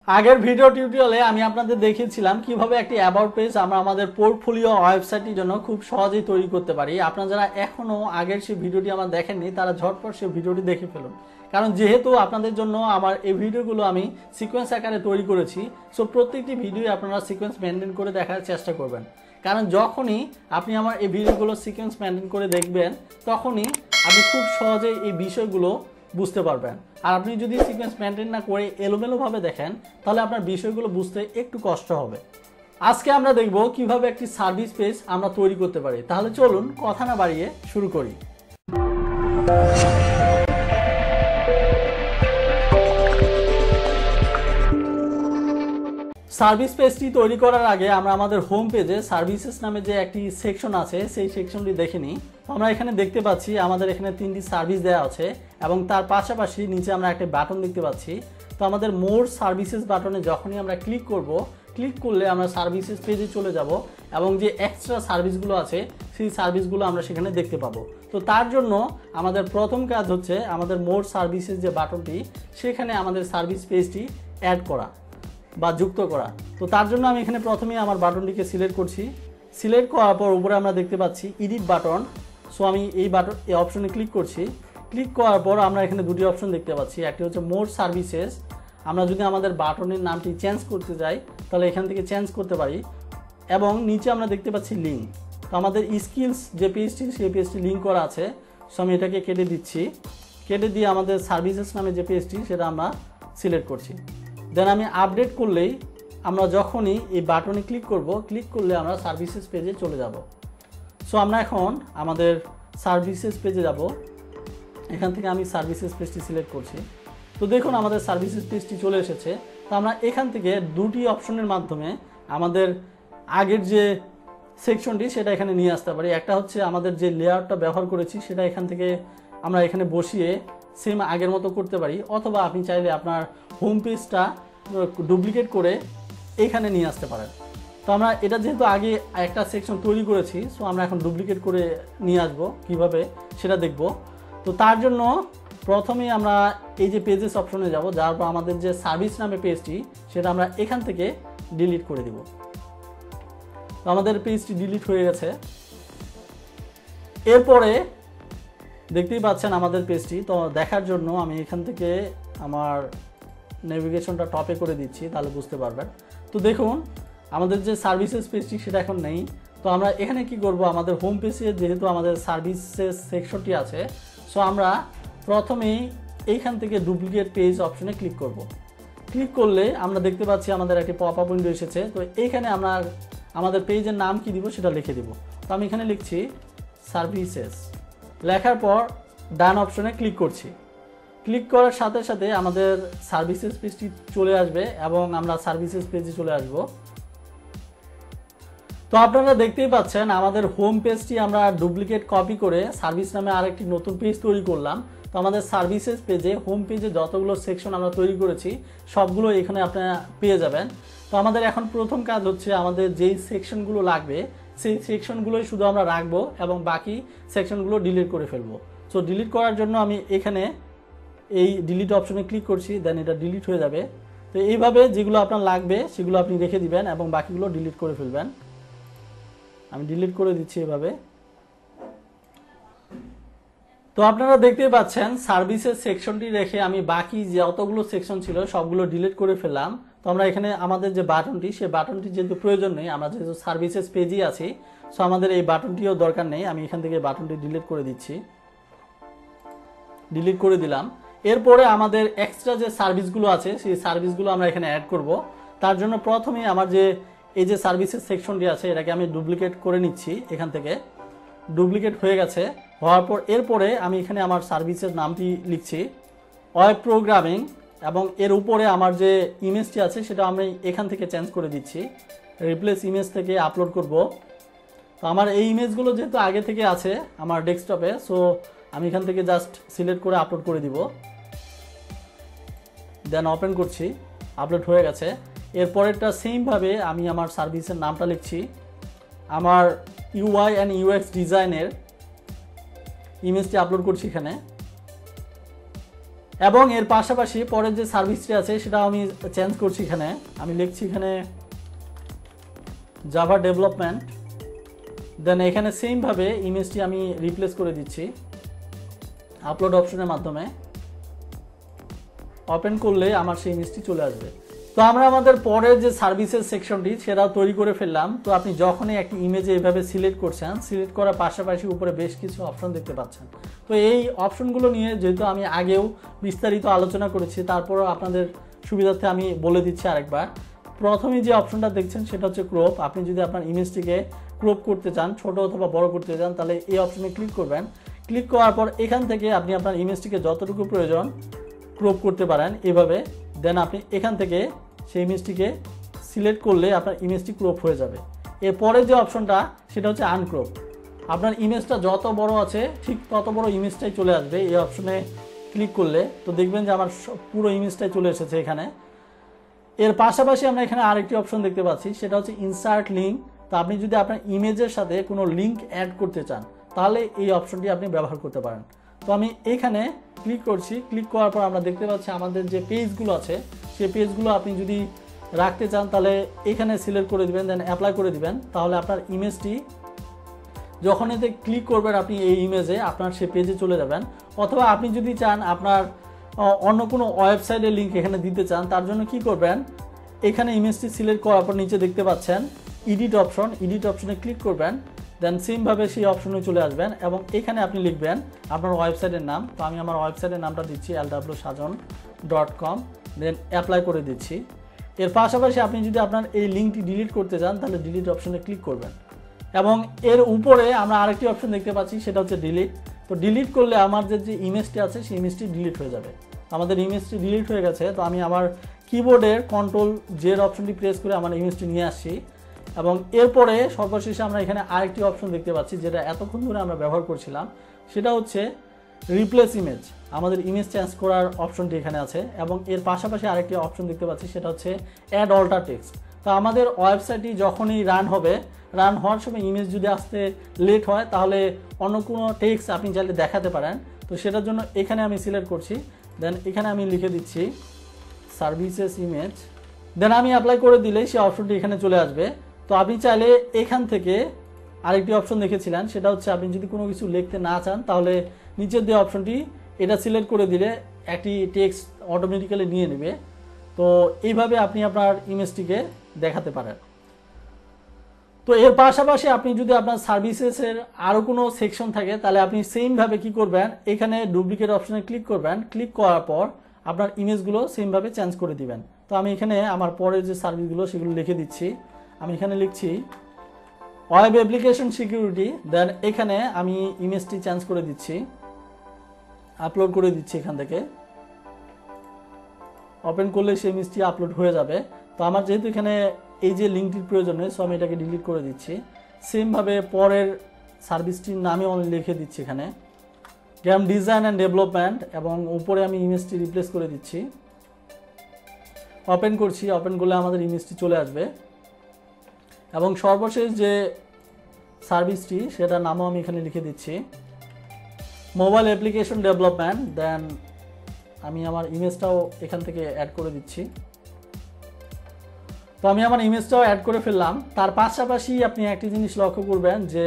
আগের ভিডিও টিউটোরিয়ালে আমি আপনাদের দেখিয়েছিলাম কিভাবে একটি অ্যাবাউট পেজ আমরা আমাদের পোর্টফোলিও ওয়েবসাইটের জন্য খুব সহজেই তৈরি করতে পারি। আপনারা যারা এখনো আগের সেই ভিডিওটি আমার দেখেননি তারা ঝটপট সেই ভিডিওটি দেখে ফেলুন, কারণ যেহেতু আপনাদের জন্য আমার এই ভিডিওগুলো আমি সিকোয়েন্স আকারে তৈরি করেছি, সো প্রত্যেকটি ভিডিও আপনারা সিকোয়েন্স মেনটেন করে দেখার চেষ্টা করবেন। কারণ যখনই আপনি আমার এই ভিডিওগুলো সিকোয়েন্স মেনটেন করে দেখবেন তখনই আপনি খুব সহজেই এই বিষয়গুলো বুঝতে পারবেন। আর আপনি যদি সিকোয়েন্স মেনটেন না করে এলোমেলোভাবে দেখেন তাহলে আপনার বিষয়গুলো বুঝতে একটু কষ্ট হবে। আজকে আমরা দেখব কিভাবে একটি সার্ভিস পেজ আমরা তৈরি করতে পারি। তাহলে চলুন কথা না বাড়িয়ে শুরু করি। সার্ভিস পেজটি তৈরি করার আগে আমরা আমাদের হোম পেজে সার্ভিসেস নামে যে একটি সেকশন আছে সেই সেকশনটি দেখে নিই। আমরা এখানে দেখতে পাচ্ছি আমাদের এখানে 3টি সার্ভিস দেওয়া আছে এবং তার পাশাপাশি নিচে আমরা একটা বাটন দেখতে পাচ্ছি। তো আমাদের মোর সার্ভিসেস বাটনে যখনই আমরা ক্লিক করলে আমরা সার্ভিসেস পেজে চলে যাব এবং যে এক্সট্রা সার্ভিসগুলো আছে সেই সার্ভিসগুলো আমরা সেখানে দেখতে পাবো। তো তার জন্য আমাদের প্রথম কাজ হচ্ছে আমাদের মোর সার্ভিসেস যে বাটনটি সেখানে আমাদের সার্ভিস পেজটি অ্যাড করা বা যুক্ত করা। তো তার জন্য আমি এখানে প্রথমেই আমার বাটনটিকে সিলেক্ট করছি। সিলেক্ট করার পর উপরে আমরা দেখতে পাচ্ছি এডিট বাটন। সো আমি এই অপশনে ক্লিক করছি। ক্লিক করার পর আমরা এখানে দুটি অপশন দেখতে পাচ্ছি। একটি হচ্ছে মোর সার্ভিসেস। আমরা যদি আমাদের বাটনের নামটি চেঞ্জ করতে যাই তাহলে এখান থেকে চেঞ্জ করতে পারি। এবং নিচে আমরা দেখতে পাচ্ছি লিঙ্ক। তো আমাদের স্কিলস যে পেজটি সেই পেজটি লিঙ্ক করা আছে। সো আমি এটাকে কেটে দিচ্ছি। কেটে দিয়ে আমাদের সার্ভিসেস নামে যে পেজটি সেটা আমরা সিলেক্ট করছি। দেন আমি আপডেট করলেই আমরা যখনই এই বাটনে ক্লিক করলে আমরা সার্ভিসেস পেজে চলে যাব। সো আমরা এখন আমাদের সার্ভিসেস পেজে যাব। এখান থেকে আমি সার্ভিসেস পেজটি সিলেক্ট করছি। তো দেখুন আমাদের সার্ভিসেস পেজটি চলে এসেছে। তো আমরা এখান থেকে দুটি অপশনের মাধ্যমে আমাদের আগের যে সেকশনটি সেটা এখানে নিয়ে আসতে পারি। একটা হচ্ছে আমাদের যে লেআউটটা ব্যবহার করেছি সেটা এখান থেকে আমরা এখানে বসিয়ে সেম আগের মতো করতে পারি, অথবা আপনি চাইলে আপনার হোম পেজটা ডুপ্লিকেট করে এইখানে নিয়ে আসতে পারেন। তো আমরা এটা যেহেতু আগে একটা সেকশন তৈরি করেছি, সো আমরা এখন ডুপ্লিকেট করে নিয়ে আসব কিভাবে সেটা দেখব। তো তার জন্য প্রথমেই আমরা এই যে পেজেস অপশনে যাব, যার পর আমাদের যে সার্ভিস নামে পেজটি সেটা আমরা এখান থেকে ডিলিট করে দিব। তো আমাদের পেজটি ডিলিট হয়ে গেছে। এরপরে দেখতেই পাচ্ছেন আমাদের পেজটি। তো দেখার জন্য আমি এখান থেকে আমার নেভিগেশনটা টপে করে দিচ্ছি, তাহলে বুঝতে পারবেন। তো দেখুন আমাদের যে সার্ভিসেস পেজটি সেটা এখন নেই। তো আমরা এখানে কি করব, আমাদের হোম পেজে যেহেতু আমাদের সার্ভিসেস সেকশনটি আছে, সো আমরা প্রথমেই এইখান থেকে ডুপ্লিকেট পেজ অপশনে ক্লিক করব। ক্লিক করলে আমরা দেখতে পাচ্ছি আমাদের একটি পপ আপ উইন্ডো এসেছে। তো এইখানে আমরা আমাদের পেজের নাম কি দিব সেটা লিখে দিব। তো আমি এখানে লিখছি সার্ভিসেস। লেখার পর ডান অপশনে ক্লিক করছি। ক্লিক করার সাথে সাথে আমাদের সার্ভিসেস পেজটি চলে আসবে এবং আমরা সার্ভিসেস পেজে চলে আসব। তো আপনারা দেখতেই পাচ্ছেন আমাদের হোম পেজটি আমরা ডুপ্লিকেট কপি করে সার্ভিস নামে আরেকটি নতুন পেজ তৈরি করলাম। তো আমাদের সার্ভিসেস পেজে হোম পেজে যতগুলো সেকশন আমরা তৈরি করেছি সবগুলো এখানে আপনারা পেয়ে যাবেন। তো আমাদের এখন প্রথম কাজ হচ্ছে আমাদের যেই সেকশনগুলো লাগবে সেই সেকশনগুলোই শুধু আমরা রাখবো এবং বাকি সেকশনগুলো ডিলিট করে ফেলবো। সো ডিলিট করার জন্য আমি এখানে এই ডিলিট অপশনে ক্লিক করছি, দেন এটা ডিলিট হয়ে যাবে। তো এইভাবে যেগুলো আপনার লাগবে সেগুলো আপনি রেখে দিবেন এবং বাকিগুলো ডিলিট করে ফেলবেন। আমি ডিলিট করে দিচ্ছি এভাবে। তো আপনারা দেখতেই পাচ্ছেন সার্ভিসের সেকশনটি রেখে আমি বাকি যতগুলো সেকশন ছিল সবগুলো ডিলিট করে ফেললাম। তো আমরা এখানে আমাদের যে বাটনটি সেই বাটনটি যেহেতু প্রয়োজন নেই, আমরা যেহেতু সার্ভিসেস পেজেই আছি, সো আমাদের এই বাটনটিও দরকার নেই। আমি এখান থেকে বাটনটি ডিলিট করে দিচ্ছি। ডিলিট করে দিলাম। এরপরে আমাদের এক্সট্রা যে সার্ভিসগুলো আছে সেই সার্ভিসগুলো আমরা এখানে অ্যাড করব। তার জন্য প্রথমেই আমার যে এই যে সার্ভিসেস সেকশনটি আছে এটাকে আমি ডুপ্লিকেট করে নিচ্ছি। এখান থেকে ডুপ্লিকেট হয়ে গেছে। হওয়ার পর এরপরে আমি এখানে আমার সার্ভিসের নামটি লিখছি ওয়েব প্রোগ্রামিং এবং এর উপরে আমার যে ইমেজটি আছে সেটা আমি এখান থেকে চেঞ্জ করে দিচ্ছি। রিপ্লেস ইমেজ থেকে আপলোড করব। তো আমার এই ইমেজগুলো যেহেতু আগে থেকে আছে আমার ডেস্কটপে, সো আমি এখান থেকে জাস্ট সিলেক্ট করে আপলোড করে দিব। দেন ওপেন করছি, আপলোড হয়ে গেছে। এরপরেরটা সেমভাবে আমি আমার সার্ভিসের নামটা লিখছি। আমার ইউআই অ্যান্ড ইউএক্স ডিজাইনের ইমেজটি আপলোড করছি এখানে। এবং এর পাশাপাশি পরের যে সার্ভিসটি আছে সেটা আমি চেঞ্জ করছি। এখানে আমি লিখছি এখানে জাভা ডেভেলপমেন্ট, দেন এখানে সেমভাবে ইমেজটি আমি রিপ্লেস করে দিচ্ছি আপলোড অপশনের মাধ্যমে। ওপেন করলে আমার সেই ইমেজটি চলে আসবে। তো আমরা আমাদের পরের যে সার্ভিসের সেকশনটি সেটা তৈরি করে ফেললাম। তো আপনি যখনই একটি ইমেজে এইভাবে সিলেক্ট করছেন, সিলেক্ট করার পাশাপাশি উপরে বেশ কিছু অপশন দেখতে পাচ্ছেন। তো এই অপশনগুলো নিয়ে যেহেতু আমি আগেও বিস্তারিত আলোচনা করেছি, তারপরও আপনাদের সুবিধার্থে আমি বলে দিচ্ছি আরেকবার। প্রথমে যে অপশনটা দেখছেন সেটা হচ্ছে ক্রপ। আপনি যদি আপনার ইমেজটিকে ক্রপ করতে চান, ছোট অথবা বড় করতে চান, তাহলে এই অপশনে ক্লিক করবেন। ক্লিক করার পর এখান থেকে আপনি আপনার ইমেজটিকে যতটুকু প্রয়োজন ক্রপ করতে পারেন এভাবে। দেন আপনি এখান থেকে সেই ইমেজটিকে সিলেক্ট করলে আপনার ইমেজটি ক্রপ হয়ে যাবে। এরপরে যে অপশনটা সেটা হচ্ছে আনক্রপ। আপনার ইমেজটা যত বড় আছে ঠিক তত বড় ইমেজটাই চলে আসবে এই অপশনে ক্লিক করলে। তো দেখবেন যে আমার পুরো ইমেজটাই চলে এসেছে এখানে। এর পাশাপাশি আমরা এখানে আরেকটি অপশন দেখতে পাচ্ছি, সেটা হচ্ছে ইনসার্ট লিঙ্ক। তো আপনি যদি আপনার ইমেজের সাথে কোনো লিঙ্ক অ্যাড করতে চান তাহলে এই অপশনটি আপনি ব্যবহার করতে পারেন। তো আমি এখানে ক্লিক করছি। ক্লিক করার পর আমরা দেখতে পাচ্ছি আমাদের যে পেজগুলো আছে সেই পেজগুলো আপনি যদি রাখতে চান তাহলে এখানে সিলেক্ট করে দিবেন, দেন অ্যাপ্লাই করে দিবেন। তাহলে আপনার ইমেজটি যখন এতে ক্লিক করবেন আপনি এই ইমেজে আপনার সেই পেজে চলে যাবেন। অথবা আপনি যদি চান আপনার অন্য কোনো ওয়েবসাইটের লিঙ্ক এখানে দিতে চান, তার জন্য কি করবেন, এখানে ইমেজটি সিলেক্ট করার পর নিচে দেখতে পাচ্ছেন এডিট অপশন, এডিট অপশনে ক্লিক করবেন। দেন সেমভাবে সেই অপশনে চলে আসবেন এবং এখানে আপনি লিখবেন আপনার ওয়েবসাইটের নাম। তো আমি আমার ওয়েবসাইটের নামটা দিচ্ছি lwsajan.com, দেন অ্যাপ্লাই করে দিচ্ছি। এর পাশাপাশি আপনি যদি আপনার এই লিঙ্কটি ডিলিট করতে চান তাহলে ডিলিট অপশনে ক্লিক করবেন এবং এর উপরে আমরা আরেকটি অপশন দেখতে পাচ্ছি সেটা হচ্ছে ডিলিট। তো ডিলিট করলে আমার যে ইমেজটি আছে সেই ইমেজটি ডিলিট হয়ে যাবে। আমাদের ইমেজটি ডিলিট হয়ে গেছে। তো আমি আমার কিবোর্ডের কন্ট্রোল জেড অপশনটি প্রেস করে আমার ইমেজটি নিয়ে আসছি এবং এরপরে সর্বশেষে আমরা এখানে আরেকটি অপশন দেখতে পাচ্ছি যেটা এতক্ষণ ধরে আমরা ব্যবহার করছিলাম, সেটা হচ্ছে রিপ্লেস ইমেজ। আমাদের ইমেজ চেঞ্জ করার অপশনটি এখানে আছে এবং এর পাশাপাশি আরেকটি অপশন দেখতে পাচ্ছি সেটা হচ্ছে অ্যাড অল্টার টেক্সট। তো আমাদের ওয়েবসাইটটি যখনই রান হবে, রান হওয়ার সময় ইমেজ যদি আসতে লেট হয় তাহলে অন্য কোনো টেক্সট আপনি চাইলে দেখাতে পারেন। তো সেটার জন্য এখানে আমি সিলেক্ট করছি, দেন এখানে আমি লিখে দিচ্ছি সার্ভিসেস ইমেজ, দেন আমি অ্যাপ্লাই করে দিলেই সেই অপশনটি এখানে চলে আসবে। তো আপনি চাইলে এখান থেকে আরেকটি অপশন দেখেছিলেন, সেটা হচ্ছে আপনি যদি কোনো কিছু লিখতে না চান তাহলে নিচের যে অপশনটি এটা সিলেক্ট করে দিলে একটি টেক্সট অটোমেটিক্যালি নিয়ে নেবে। তো এইভাবে আপনি আপনার ইমেজটিকে দেখাতে পারেন। তো এর পাশাপাশি আপনি যদি আপনার সার্ভিসেসের আরও কোনো সেকশন থাকে তাহলে আপনি সেমভাবে কি করবেন, এখানে ডুপ্লিকেট অপশনে ক্লিক করবেন। ক্লিক করার পর আপনার ইমেজগুলো সেমভাবে চেঞ্জ করে দিবেন। তো আমি এখানে আমার পরের যে সার্ভিসগুলো সেগুলো লিখে দিচ্ছি। আমি এখানে লিখছি ওয়েব অ্যাপ্লিকেশন সিকিউরিটি, দেন এখানে আমি ইমেজটি চেঞ্জ করে দিচ্ছি, আপলোড করে দিচ্ছি। এখান থেকে ওপেন করলে সেই ইমেজটি আপলোড হয়ে যাবে। তো আমার যেহেতু এখানে এই যে লিঙ্কটির প্রয়োজন নেই, সো আমি এটাকে ডিলিট করে দিচ্ছি। সেমভাবে পরের সার্ভিসটির নামে আমি লিখে দিচ্ছি এখানে গেম ডিজাইন অ্যান্ড ডেভেলপমেন্ট এবং উপরে আমি ইমেজটি রিপ্লেস করে দিচ্ছি। ওপেন করছি, ওপেন করলে আমাদের ইমেজটি চলে আসবে এবং সর্বশেষ যে সার্ভিসটি সেটার নামও আমি এখানে লিখে দিচ্ছি মোবাইল অ্যাপ্লিকেশন ডেভেলপমেন্ট, দেন আমি আমার ইমেজটাও এখান থেকে অ্যাড করে দিচ্ছি। তো আমি আমার ইমেজটাও অ্যাড করে ফেললাম। তার পাশাপাশি আপনি একটি জিনিস লক্ষ্য করবেন যে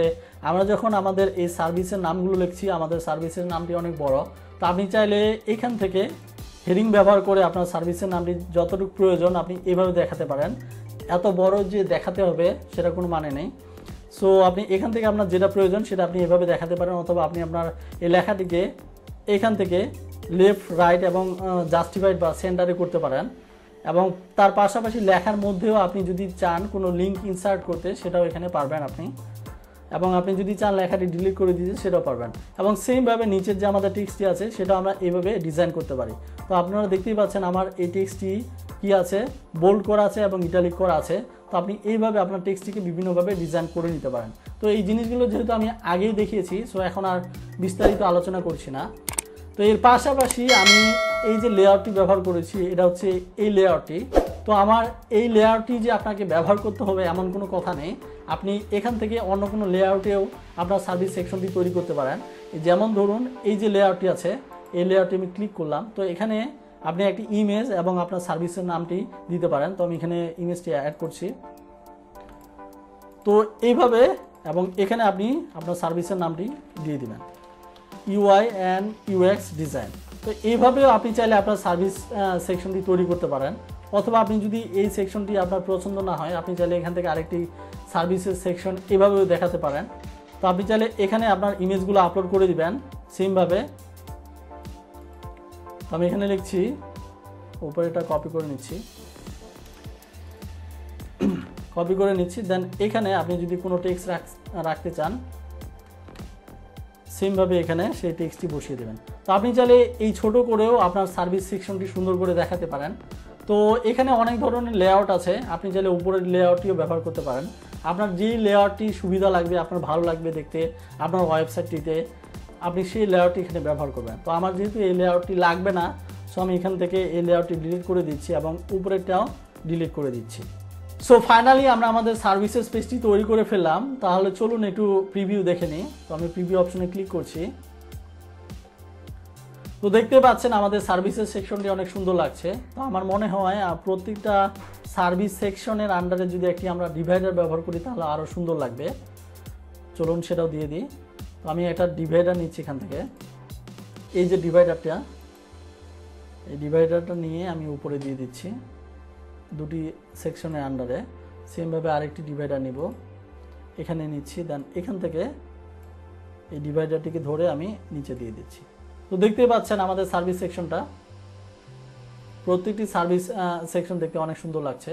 আমরা যখন আমাদের এই সার্ভিসের নামগুলো লিখছি আমাদের সার্ভিসের নামটি অনেক বড়। তো আপনি চাইলে এখান থেকে হেডিং ব্যবহার করে আপনার সার্ভিসের নামটি যতটুকু প্রয়োজন আপনি এভাবে দেখাতে পারেন। এত বড় যে দেখাতে হবে সেটা কোনো মানে নেই। সো আপনি এখান থেকে আপনার যেটা প্রয়োজন সেটা আপনি এভাবে দেখাতে পারেন, অথবা আপনি আপনার এই লেখাটিকে এখান থেকে লেফট রাইট এবং জাস্টিফাইড বা সেন্টারে করতে পারেন। এবং তার পাশাপাশি লেখার মধ্যেও আপনি যদি চান কোনো লিঙ্ক ইনসার্ট করতে সেটাও এখানে পারবেন আপনি, এবং আপনি যদি চান লেখাটি ডিলিট করে দিতে সেটাও পারবেন। এবং সেমভাবে নিচের যে আমাদের টেক্সটটি আছে সেটা আমরা এইভাবে ডিজাইন করতে পারি। তো আপনারা দেখতেই পাচ্ছেন আমার এই টেক্সটটি কি আছে, বোল্ড করা আছে এবং ইটালিক করা আছে। তো আপনি এইভাবে আপনার টেক্সটটিকে বিভিন্নভাবে ডিজাইন করে নিতে পারেন। তো এই জিনিসগুলো যেহেতু আমি আগেই দেখিয়েছি, সো এখন আর বিস্তারিত আলোচনা করছি না। তো এর পাশাপাশি আমি এই যে লেআউটটি ব্যবহার করেছি এটা হচ্ছে এই লেআউটটি। তো আমার এই লেআউটটি যে আপনাকে ব্যবহার করতে হবে এমন কোনো কথা নেই, আপনি এখান থেকে অন্য কোনো লেআউটেও আপনার সার্ভিস সেকশনটি তৈরি করতে পারেন। যেমন ধরুন এই যে লেআউটটি আছে এই লেআউটে আমি ক্লিক করলাম। তো এখানে আপনি একটি ইমেজ এবং আপনার সার্ভিসের নামটি দিতে পারেন। তো আমি এখানে ইমেজটি অ্যাড করছি। তো এইভাবে এবং এখানে আপনি আপনার সার্ভিসের নামটি দিয়ে দিবেন, UI অ্যান্ড UX ডিজাইন। তো এইভাবেও আপনি চাইলে আপনার সার্ভিস সেকশনটি তৈরি করতে পারেন, অথবা আপনি যদি এই সেকশনটি আপনার পছন্দ না হয় আপনি চাইলে এখান থেকে আরেকটি সার্ভিসের সেকশন এভাবেও দেখাতে পারেন। তো আপনি চাইলে এখানে আপনার ইমেজগুলো আপলোড করে দিবেন সেমভাবে। তো আমি এখানে লিখছি, উপরে এটা কপি করে নিচ্ছি, দেন এখানে আপনি যদি কোনো টেক্সট রাখতে চান সেমভাবে এখানে সেই টেক্সটটি বসিয়ে দেবেন। তো আপনি চাইলে এই ছোট করেও আপনার সার্ভিস সেকশনটি সুন্দর করে দেখাতে পারেন। তো এখানে অনেক ধরনের লেআউট আছে, আপনি চাইলে উপরের লেআউটটিও ব্যবহার করতে পারেন। আপনার যেই লেআউটটি সুবিধা লাগবে, আপনার ভালো লাগবে দেখতে আপনার ওয়েবসাইটটিতে, আপনি সেই লেআউটটি এখানে ব্যবহার করবেন। তো আমার যেহেতু এই লেআউটটি লাগবে না, সো আমি এখান থেকে এই লেআউটটি ডিলিট করে দিচ্ছি এবং উপরেরটাও ডিলিট করে দিচ্ছি। সো ফাইনালি আমরা আমাদের সার্ভিসেস পেজটি তৈরি করে ফেললাম। তাহলে চলুন একটু প্রিভিউ দেখে নিই। তো আমি প্রিভিউ অপশনে ক্লিক করছি। তো দেখতে পাচ্ছেন আমাদের সার্ভিসেস সেকশনটি অনেক সুন্দর লাগছে। তো আমার মনে হয় প্রত্যেকটা সার্ভিস সেকশনের আন্ডারে যদি একটি আমরা ডিভাইডার ব্যবহার করি তাহলে আরও সুন্দর লাগবে। চলুন সেটাও দিয়ে দিই। তো আমি একটা ডিভাইডার নিচ্ছি এখান থেকে, এই যে ডিভাইডারটা, এই ডিভাইডারটা নিয়ে আমি উপরে দিয়ে দিচ্ছি দুটি সেকশনের আন্ডারে। সেমভাবে আরেকটি ডিভাইডার নিব, এখানে নিচ্ছি, দেন এখান থেকে এই ডিভাইডারটিকে ধরে আমি নিচে দিয়ে দিচ্ছি। তো দেখতেই পাচ্ছেন আমাদের সার্ভিস সেকশনটা, প্রত্যেকটি সার্ভিস সেকশন দেখতে অনেক সুন্দর লাগছে।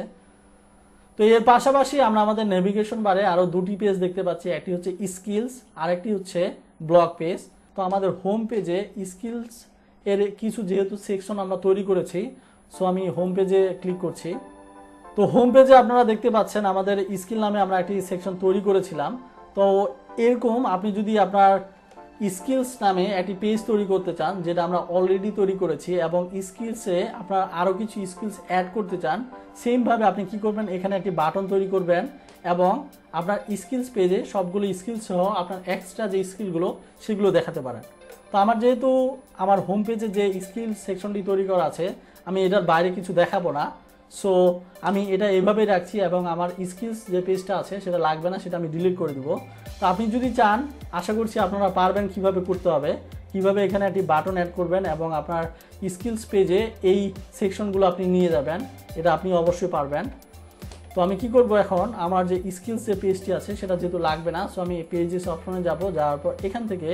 তো এর পাশাপাশি আমরা আমাদের নেভিগেশন বারে আরও দুটি পেজ দেখতে পাচ্ছি, একটি হচ্ছে স্কিলস আর একটি হচ্ছে ব্লগ পেজ। তো আমাদের হোম পেজে স্কিলস এর কিছু যেহেতু সেকশন আমরা তৈরি করেছি, সো আমি হোম পেজে ক্লিক করছি। তো হোম পেজে আপনারা দেখতে পাচ্ছেন আমাদের স্কিল নামে আমরা একটি সেকশন তৈরি করেছিলাম। তো এরকম আপনি যদি আপনার স্কিলস নামে একটি পেজ তৈরি করতে চান, যেটা আমরা অলরেডি তৈরি করেছি, এবং স্কিলসে আপনার আরও কিছু স্কিলস অ্যাড করতে চান, সেমভাবে আপনি কি করবেন, এখানে একটি বাটন তৈরি করবেন এবং আপনার স্কিলস পেজে সবগুলো স্কিলস সহ আপনার এক্সট্রা যে স্কিলগুলো সেগুলো দেখাতে পারেন। তো আমার যেহেতু আমার হোম পেজে যে স্কিল সেকশনটি তৈরি করা আছে, আমি এটার বাইরে কিছু দেখাবো না, সো আমি এটা এভাবেই রাখছি এবং আমার স্কিলস যে পেজটা আছে সেটা লাগবে না, সেটা আমি ডিলিট করে দেবো। তো আপনি যদি চান, আশা করছি আপনারা পারবেন কিভাবে করতে হবে, কিভাবে এখানে একটি বাটন অ্যাড করবেন এবং আপনার স্কিলস পেজে এই সেকশনগুলো আপনি নিয়ে যাবেন, এটা আপনি অবশ্যই পারবেন। তো আমি কি করব, এখন আমার যে স্কিলস যে পেজটি আছে সেটা যেহেতু লাগবে না, সো আমি পেজেস অপশনে যাব, যাওয়ার পর এখান থেকে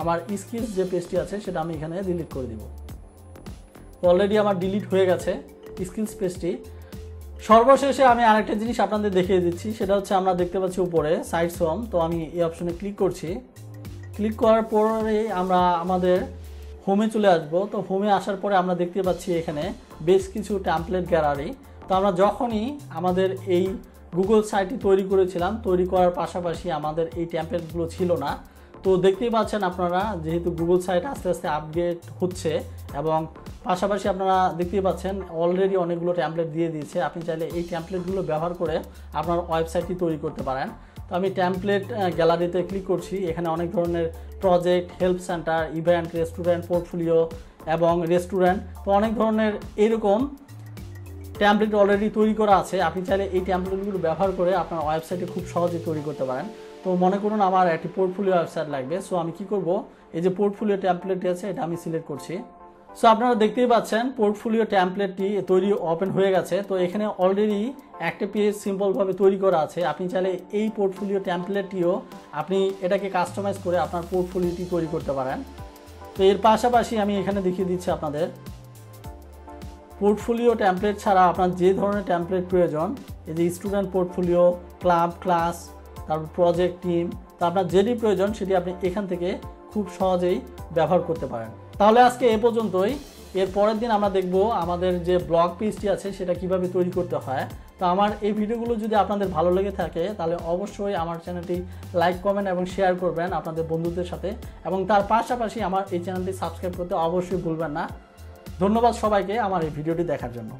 আমার স্কিলস যে পেজটি আছে সেটা আমি এখানে ডিলিট করে দিব। অলরেডি আমার ডিলিট হয়ে গেছে স্কিলস পেজটি। সর্বশেষে আমি আরেকটা জিনিস আপনাদের দেখিয়ে দিচ্ছি, সেটা হচ্ছে আমরা দেখতে পাচ্ছি উপরে সাইটস হোম। তো আমি এই অপশনে ক্লিক করছি। ক্লিক করার পরে আমরা আমাদের হোমে চলে আসব। তো হোমে আসার পরে আমরা দেখতে পাচ্ছি এখানে বেশ কিছু টেমপ্লেট গ্যালারি। তো আমরা যখনই আমাদের এই গুগল সাইটটি তৈরি করেছিলাম, তৈরি করার পাশাপাশি আমাদের এই টেমপ্লেটগুলো ছিল না। তো দেখতেই পাচ্ছেন আপনারা, যেহেতু গুগল সাইট আস্তে আস্তে আপডেট হচ্ছে এবং পাশাপাশি আপনারা দেখতেই পাচ্ছেন অলরেডি অনেকগুলো টেমপ্লেট দিয়ে দিয়েছে। আপনি চাইলে এই টেমপ্লেটগুলো ব্যবহার করে আপনার ওয়েবসাইটটি তৈরি করতে পারেন। তো আমি টেমপ্লেট গ্যালারিতে ক্লিক করছি। এখানে অনেক ধরনের project, help centre, event, restaurant, portfolio এবং রেস্টুরেন্ট, তো অনেক ধরনের এরকম টেমপ্লেট অলরেডি তৈরি করা আছে। আপনি চাইলে এই টেমপ্লেটগুলো ব্যবহার করে আপনার ওয়েবসাইটে খুব সহজে তৈরি করতে পারেন। তো মনে করুন আমার একটি পোর্টফোলিও ওয়েবসাইট লাগবে, সো আমি কি করব, এই যে পোর্টফোলিও টেমপ্লেটটি আছে এটা আমি সিলেক্ট করছি। সো আপনারা দেখতেই পাচ্ছেন পোর্টফোলিও টেমপ্লেটটি তৈরি ওপেন হয়ে গেছে। তো এখানে অলরেডি একটা পেজ সিম্পলভাবে তৈরি করা আছে। আপনি চাইলে এই পোর্টফোলিও টেমপ্লেটটিও আপনি এটাকে কাস্টমাইজ করে আপনার পোর্টফোলিওটি তৈরি করতে পারেন। তো এর পাশাপাশি আমি এখানে দেখিয়ে দিচ্ছি আপনাদের পোর্টফোলিও টেমপ্লেট ছাড়া আপনার যে ধরনের টেমপ্লেট প্রয়োজন, এই যে স্টুডেন্ট পোর্টফোলিও, ক্লাব, ক্লাস, তারপর প্রজেক্ট, টিম, তো আপনার যেটি প্রয়োজন সেটি আপনি এখান থেকে খুব সহজেই ব্যবহার করতে পারেন। তাহলে আজকে এ পর্যন্তই। এর পরের দিন আমরা দেখব আমাদের যে ব্লগ পেজটি আছে সেটা কিভাবে তৈরি করতে হয়। তো আমার এই ভিডিওগুলো যদি আপনাদের ভালো লেগে থাকে তাহলে অবশ্যই আমার চ্যানেলটি লাইক, কমেন্ট এবং শেয়ার করবেন আপনাদের বন্ধুদের সাথে, এবং তার পাশাপাশি আমার এই চ্যানেলটি সাবস্ক্রাইব করতে অবশ্যই ভুলবেন না। ধন্যবাদ সবাইকে আমার এই ভিডিওটি দেখার জন্য।